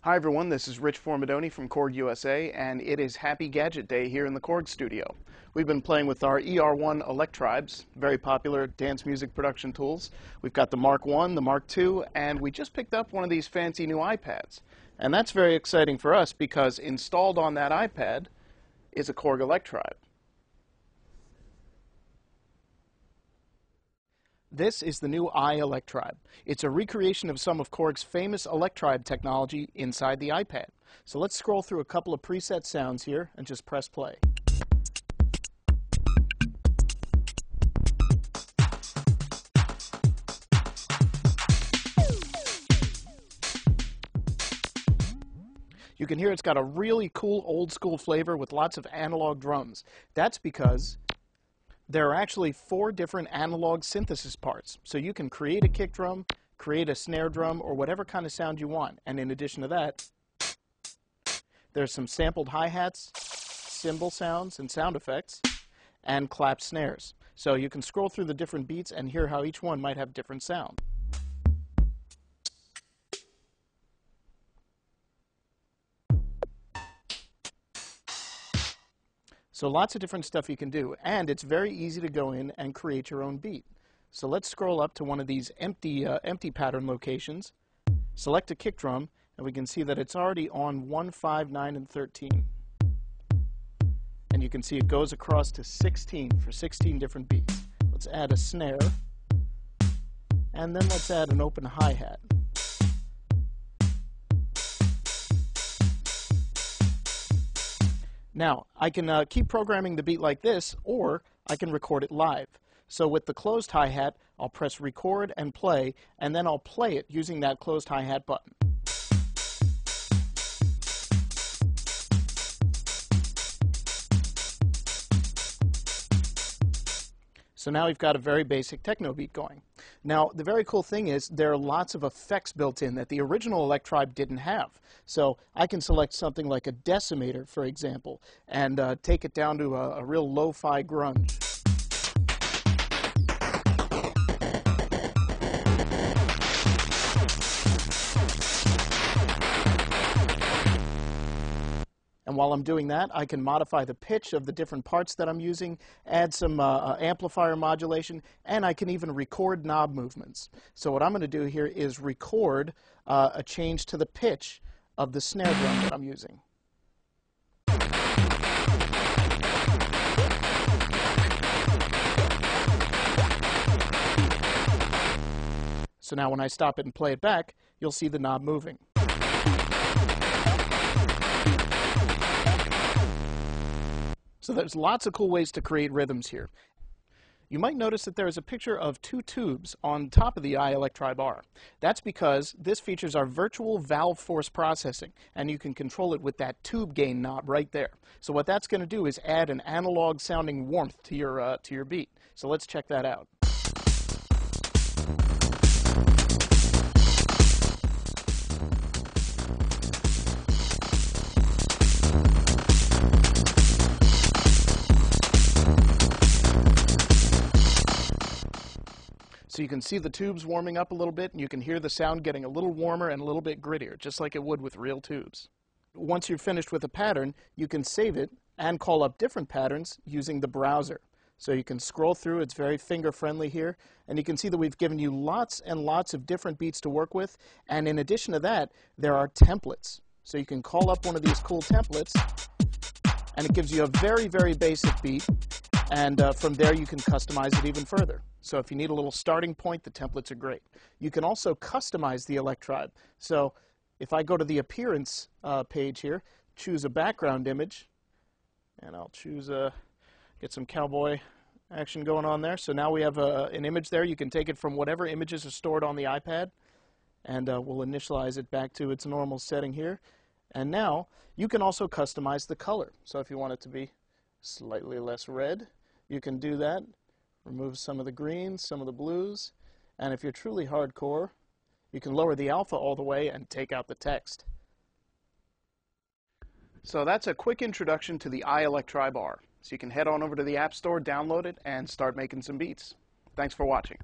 Hi everyone, this is Rich Formidoni from KORG USA, and it is Happy Gadget Day here in the KORG studio. We've been playing with our ER1 electribes, very popular dance music production tools. We've got the Mark I, the Mark II, and we just picked up one of these fancy new iPads. And that's very exciting for us because installed on that iPad is a KORG electribe. This is the new iElectribe. It's a recreation of some of KORG's famous electribe technology inside the iPad. So let's scroll through a couple of preset sounds here and just press play. You can hear it's got a really cool old school flavor with lots of analog drums. That's because there are actually 4 different analog synthesis parts. So you can create a kick drum, create a snare drum, or whatever kind of sound you want. And in addition to that, there's some sampled hi-hats, cymbal sounds and sound effects, and clap snares. So you can scroll through the different beats and hear how each one might have different sound. So lots of different stuff you can do, and it's very easy to go in and create your own beat. So let's scroll up to one of these empty pattern locations, select a kick drum, and we can see that it's already on 1, 5, 9, and 13. And you can see it goes across to 16 for 16 different beats. Let's add a snare, and then let's add an open hi-hat. Now, I can keep programming the beat like this, or I can record it live. So with the closed hi-hat, I'll press record and play, and then I'll play it using that closed hi-hat button. So now we've got a very basic techno beat going. Now, the very cool thing is there are lots of effects built in that the original electribe didn't have. So I can select something like a decimator, for example, and take it down to a real lo-fi grunge. And while I'm doing that, I can modify the pitch of the different parts that I'm using, add some amplifier modulation, and I can even record knob movements. So what I'm going to do here is record a change to the pitch of the snare drum that I'm using. So now when I stop it and play it back, you'll see the knob moving. So there's lots of cool ways to create rhythms here. You might notice that there is a picture of 2 tubes on top of the iElectribe-R. That's because this features our virtual valve force processing, and you can control it with that tube gain knob right there. So what that's going to do is add an analog sounding warmth to your beat. So let's check that out. So you can see the tubes warming up a little bit, and you can hear the sound getting a little warmer and a little bit grittier, just like it would with real tubes. Once you're finished with a pattern, you can save it and call up different patterns using the browser. So you can scroll through, it's very finger-friendly here, and you can see that we've given you lots and lots of different beats to work with, and in addition to that, there are templates. So you can call up one of these cool templates, and it gives you a very, very basic beat, and from there you can customize it even further. So if you need a little starting point, the templates are great. You can also customize the electribe. So if I go to the appearance page here, choose a background image, and I'll choose get some cowboy action going on there. So now we have an image there. You can take it from whatever images are stored on the iPad, and we'll initialize it back to its normal setting here. And now you can also customize the color. So if you want it to be slightly less red, you can do that. Remove some of the greens, some of the blues, and if you're truly hardcore, you can lower the alpha all the way and take out the text. So that's a quick introduction to the iElectribe-R. So you can head on over to the App Store, download it, and start making some beats. Thanks for watching.